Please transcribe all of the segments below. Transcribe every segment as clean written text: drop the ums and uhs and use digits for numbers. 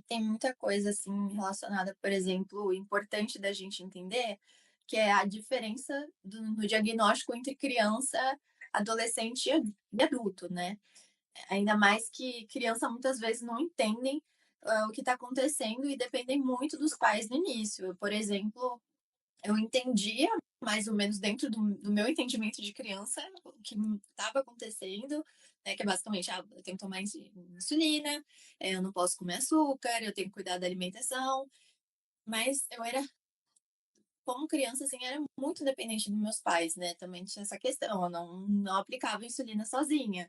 Tem muita coisa, assim, relacionada, por exemplo, importante da gente entender, que é a diferença no diagnóstico entre criança, adolescente e adulto, né. Ainda mais que criança muitas vezes não entendem, o que está acontecendo e dependem muito dos pais no início. Eu, por exemplo, eu entendia, mais ou menos dentro do meu entendimento de criança, o que estava acontecendo, né, que é basicamente: "Ah, eu tenho que tomar insulina, eu não posso comer açúcar, eu tenho que cuidar da alimentação", mas eu era, como criança, assim, era muito dependente dos meus pais, né, também tinha essa questão, eu não aplicava insulina sozinha,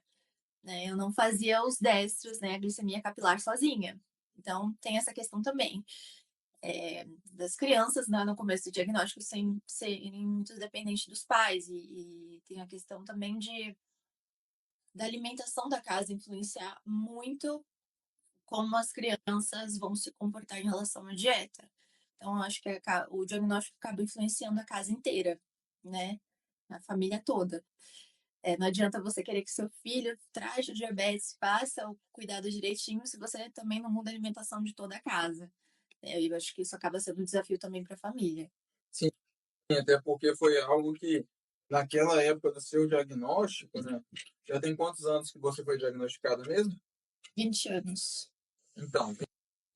né, eu não fazia os destros, né, a glicemia capilar sozinha. Então tem essa questão também das crianças, né, no começo do diagnóstico, sem serem muito dependentes dos pais. E tem a questão também da alimentação da casa influenciar muito como as crianças vão se comportar em relação à dieta. Então, eu acho que o diagnóstico acaba influenciando a casa inteira, né? A família toda. Não adianta você querer que seu filho trate o diabetes, faça o cuidado direitinho, se você também não muda a alimentação de toda a casa. Eu acho que isso acaba sendo um desafio também para a família. Sim, até porque foi algo que, naquela época do seu diagnóstico, né? Já tem quantos anos que você foi diagnosticado mesmo? 20 anos. Então,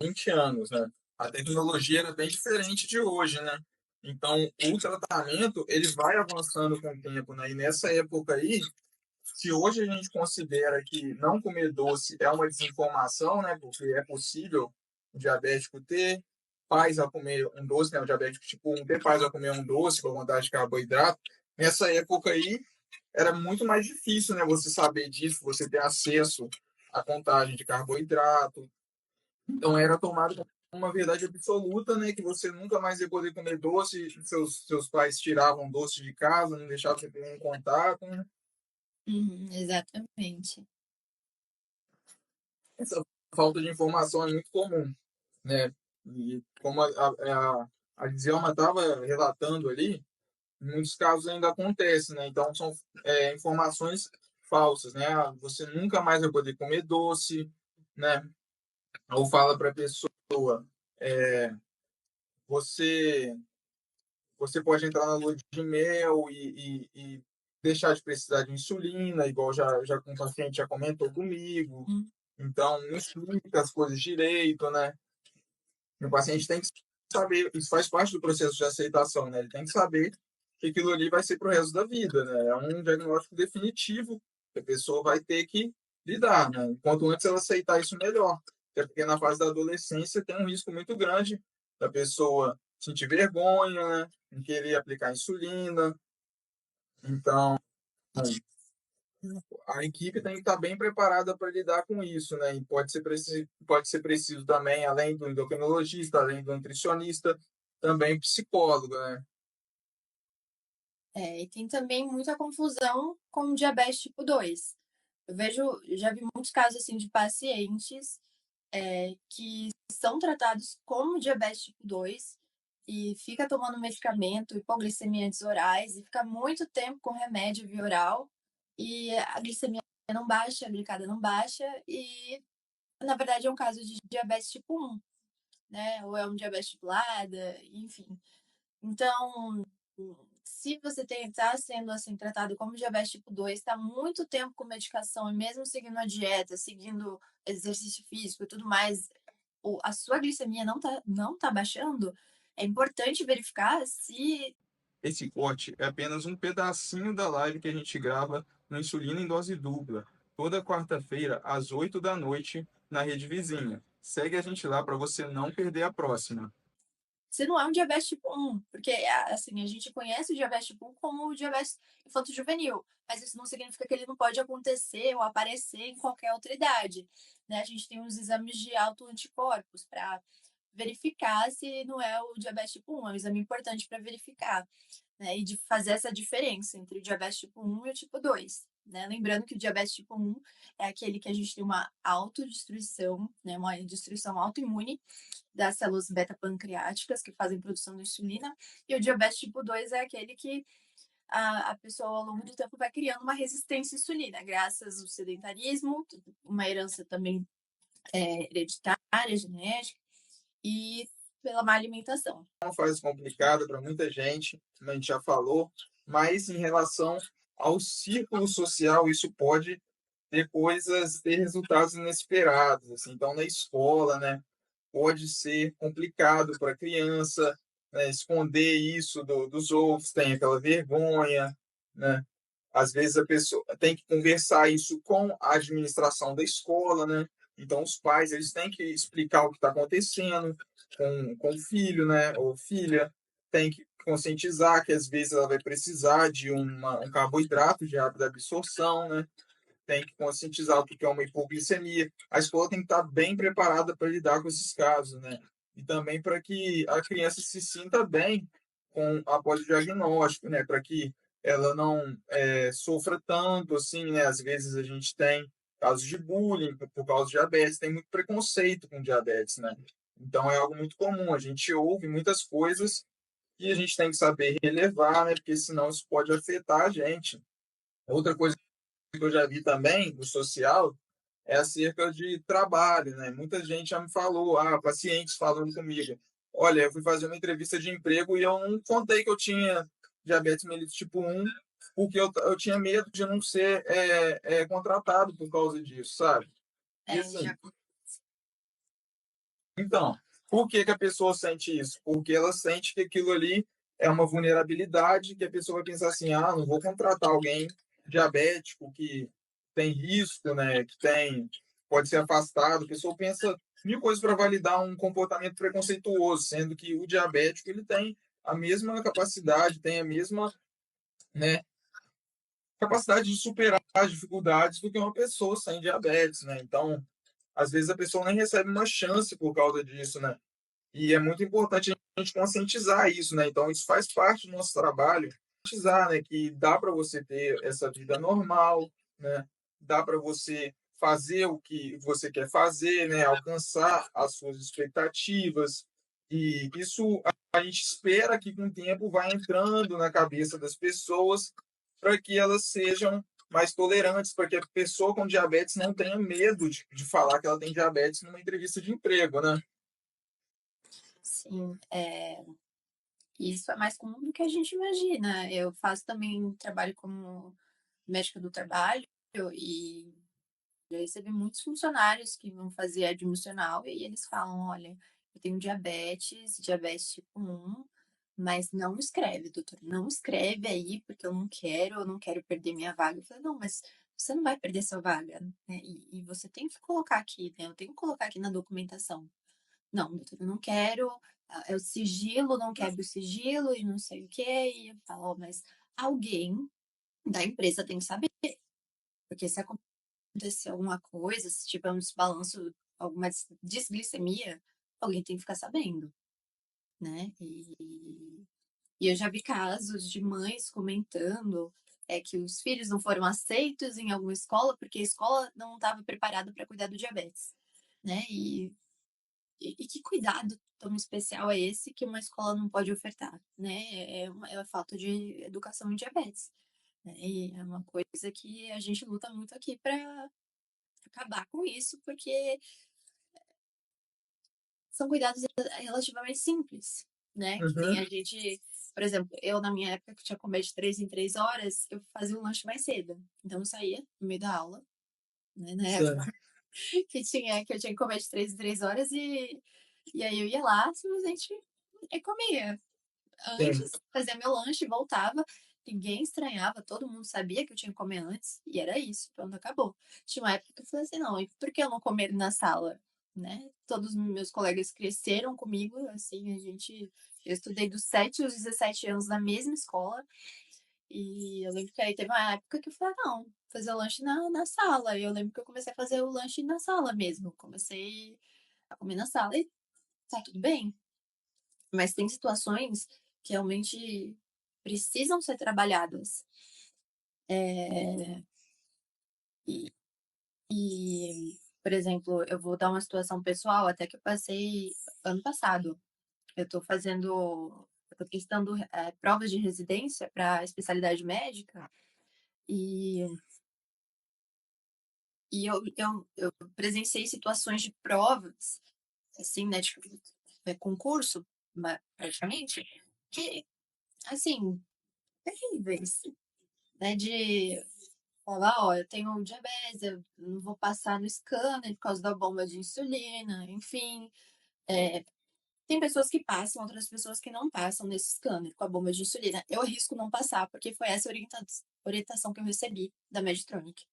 20 anos, né? A tecnologia era bem diferente de hoje, né? Então, o tratamento, ele vai avançando com o tempo, né? E nessa época aí, se hoje a gente considera que não comer doce é uma desinformação, né? Porque é possível o diabético ter pais a comer um doce, né? O diabético tipo 1 ter pais a comer um doce com vontade de carboidrato. Nessa época aí, era muito mais difícil, né? Você saber disso, você ter acesso à contagem de carboidrato. Então era tomado como uma verdade absoluta, né? Que você nunca mais ia poder comer doce, seus pais tiravam doce de casa, não deixavam você ter nenhum contato, né? Uhum, exatamente. Essa falta de informação é muito comum, né? E como a Dizilma estava relatando ali, em muitos casos ainda acontece, né? Então são informações falsas, né? Ah, você nunca mais vai poder comer doce, né? Ou fala para a pessoa, é, você você pode entrar na lua de mel e deixar de precisar de insulina, igual já um paciente já comentou comigo. Hum, Então, não explica as coisas direito, né? O paciente tem que saber, isso faz parte do processo de aceitação, né? Ele tem que saber que aquilo ali vai ser para o resto da vida, né? É um diagnóstico definitivo que a pessoa vai ter que lidar, né? Quanto antes ela aceitar isso, melhor. Até porque na fase da adolescência tem um risco muito grande da pessoa sentir vergonha, né? Em querer aplicar insulina. Então, a equipe tem que estar bem preparada para lidar com isso, né? E pode ser preciso também, além do endocrinologista, além do nutricionista, também psicólogo, né? e tem também muita confusão com o diabetes tipo 2. Eu já vi muitos casos, assim, de pacientes, que são tratados como diabetes tipo 2 e fica tomando medicamento, hipoglicemiantes orais e fica muito tempo com remédio via oral e a glicemia não baixa, a glicada não baixa e, na verdade, é um caso de diabetes tipo 1, né, ou é um diabetes tipo LADA, enfim. Então, se você está sendo assim tratado como diabetes tipo 2, está muito tempo com medicação e mesmo seguindo a dieta, seguindo exercício físico e tudo mais, a sua glicemia não tá baixando, é importante verificar se. Esse corte é apenas um pedacinho da live que a gente grava no Insulina em Dose Dupla, toda quarta-feira, às 8 da noite, na rede vizinha. Segue a gente lá para você não perder a próxima. Se não é um diabetes tipo 1, porque, assim, a gente conhece o diabetes tipo 1 como o diabetes infanto-juvenil, mas isso não significa que ele não pode acontecer ou aparecer em qualquer outra idade, né? A gente tem uns exames de autoanticorpos para verificar se não é o diabetes tipo 1, é um exame importante para verificar, né? E de fazer essa diferença entre o diabetes tipo 1 e o tipo 2. Né? Lembrando que o diabetes tipo 1 é aquele que a gente tem uma autodestruição, né? Uma destruição autoimune das células beta-pancreáticas que fazem produção de insulina, e o diabetes tipo 2 é aquele que a pessoa, ao longo do tempo, vai criando uma resistência à insulina, graças ao sedentarismo, uma herança também hereditária, área genética e pela má alimentação. É uma fase complicada para muita gente, como a gente já falou, mas em relação ao círculo social, isso pode ter resultados inesperados, assim. Então, na escola, né, pode ser complicado para a criança, né, esconder isso dos outros, tem aquela vergonha, né? Às vezes a pessoa tem que conversar isso com a administração da escola, né? Então os pais eles têm que explicar o que está acontecendo com o filho, né? Ou filha, tem que conscientizar que às vezes ela vai precisar de um carboidrato de rápida absorção, né? Tem que conscientizar o que é uma hipoglicemia. A escola tem que estar bem preparada para lidar com esses casos, né? E também para que a criança se sinta bem após o diagnóstico, né? Para que ela não sofra tanto, assim, né? Às vezes a gente tem casos de bullying por causa de diabetes, tem muito preconceito com diabetes, né? Então é algo muito comum. A gente ouve muitas coisas e a gente tem que saber relevar, né? Porque senão isso pode afetar a gente. Outra coisa que eu já vi também no social é acerca de trabalho, né? Muita gente já me falou, pacientes falando comigo, olha, eu fui fazer uma entrevista de emprego e eu não contei que eu tinha diabetes mellitus tipo 1, porque eu tinha medo de não ser contratado por causa disso, sabe? E assim, Já então, por que que a pessoa sente isso? Porque ela sente que aquilo ali é uma vulnerabilidade, que a pessoa vai pensar assim, não vou contratar alguém diabético que tem risco, né, pode ser afastado. A pessoa pensa mil coisas para validar um comportamento preconceituoso, sendo que o diabético ele tem a mesma capacidade, tem a mesma, né, capacidade de superar as dificuldades do que uma pessoa sem diabetes, né? Então, às vezes a pessoa nem recebe uma chance por causa disso, né? E é muito importante a gente conscientizar isso, né? Então, isso faz parte do nosso trabalho, conscientizar, né? Que dá para você ter essa vida normal, né? Dá para você fazer o que você quer fazer, né? Alcançar as suas expectativas. E isso a gente espera que com o tempo vai entrando na cabeça das pessoas para que elas sejam mais tolerantes, para que a pessoa com diabetes não tenha medo de falar que ela tem diabetes numa entrevista de emprego, né? sim, isso é mais comum do que a gente imagina. Eu faço também trabalho como médica do trabalho e já recebi muitos funcionários que vão fazer admissional e eles falam: olha, eu tenho diabetes tipo 1, mas não escreve, doutor, não escreve aí, porque eu não quero perder minha vaga. Eu falei, não, mas você não vai perder sua vaga, né? E você tem que colocar aqui, né? Eu tenho que colocar aqui na documentação. Não, doutor, eu não quero, é o sigilo, não quebra o sigilo e não sei o quê. E eu falo, "Ó, mas alguém da empresa tem que saber, porque se acontecer alguma coisa, se tiver um desbalanço, alguma desglicemia, alguém tem que ficar sabendo, né? E eu já vi casos de mães comentando que os filhos não foram aceitos em alguma escola porque a escola não estava preparada para cuidar do diabetes, né? E que cuidado tão especial é esse que uma escola não pode ofertar, né? É a falta de educação em diabetes, né? E é uma coisa que a gente luta muito aqui para acabar com isso, porque são cuidados relativamente simples, né? Que Uhum. nem a gente, por exemplo, eu na minha época que tinha comer de 3 em 3 horas, eu fazia um lanche mais cedo. Então eu saía no meio da aula, né? Na Sim, época que eu tinha que comer de 3 em 3 horas e aí eu ia lá, simplesmente comia. sim. Antes, fazia meu lanche, voltava, ninguém estranhava, todo mundo sabia que eu tinha que comer antes, e era isso, pronto, acabou. Tinha uma época que eu falei assim, não, e por que eu não comer na sala, né? Todos os meus colegas cresceram comigo, assim, eu estudei dos 7 aos 17 anos na mesma escola, e eu lembro que aí teve uma época que eu falei, não, fazer o lanche na sala, e eu lembro que eu comecei a fazer o lanche na sala mesmo, comecei a comer na sala, e tá tudo bem, mas tem situações que realmente precisam ser trabalhadas. É, e, por exemplo, eu vou dar uma situação pessoal, até que eu passei ano passado. Eu tô prestando provas de residência para especialidade médica e, e eu presenciei situações de provas assim, né, de concurso, praticamente, que, assim, terríveis, né, de falar: "Ó, eu tenho diabetes, eu não vou passar no scanner por causa da bomba de insulina", enfim. Tem pessoas que passam, outras pessoas que não passam nesse scanner com a bomba de insulina. Eu arrisco não passar, porque foi essa orientação que eu recebi da Medtronic.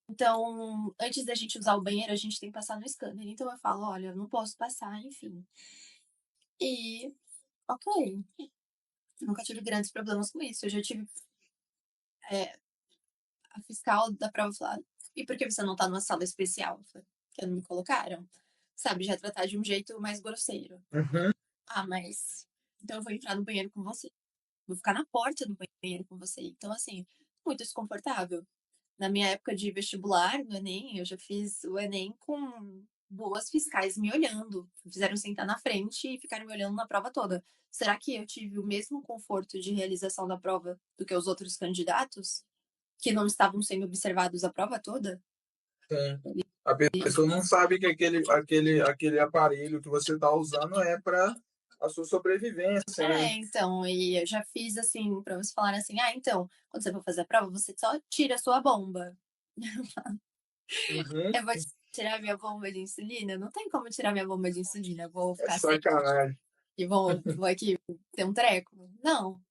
Então, antes da gente usar o banheiro, a gente tem que passar no scanner. Então eu falo: "Olha, eu não posso passar", enfim. E, ok, nunca tive grandes problemas com isso. Eu já tive, eh, a fiscal da prova falar: "E por que você não tá numa sala especial?" Eu falei: "Porque não me colocaram", sabe, já tratar de um jeito mais grosseiro. Uhum. "Ah, mas então eu vou entrar no banheiro com você, vou ficar na porta do banheiro com você". Então, assim, muito desconfortável. Na minha época de vestibular, no Enem, eu já fiz o Enem com 2 fiscais me olhando, fizeram sentar na frente e ficaram me olhando na prova toda. Será que eu tive o mesmo conforto de realização da prova do que os outros candidatos, que não estavam sendo observados a prova toda? Sim. A pessoa não sabe que aquele aparelho que você está usando é para a sua sobrevivência, né? Então, e eu já fiz assim, pra você falar assim: "Ah, então, quando você for fazer a prova, você só tira a sua bomba". Uhum. Eu vou tirar minha bomba de insulina? Não tem como tirar minha bomba de insulina, eu vou É ficar sem sacanagem. e vou aqui ter um treco? Não.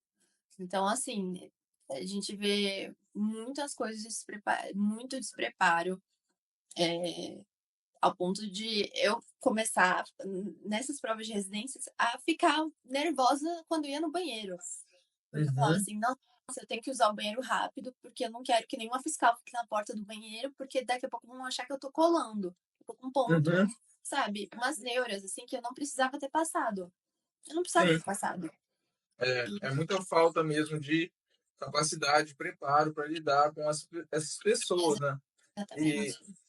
Então, assim, a gente vê muitas coisas muito despreparo, eh, ao ponto de eu começar, nessas provas de residências, a ficar nervosa quando ia no banheiro. Porque eu falava Uhum. assim: "Nossa, eu tenho que usar o banheiro rápido, porque eu não quero que nenhuma fiscal fique na porta do banheiro, porque daqui a pouco vão achar que eu tô colando, eu tô com ponto", Uhum. sabe, umas neuras, assim, que eu não precisava ter passado. Eu não precisava Sim. ter passado. É muita falta mesmo de capacidade, de preparo para lidar com essas pessoas, né? E Exatamente.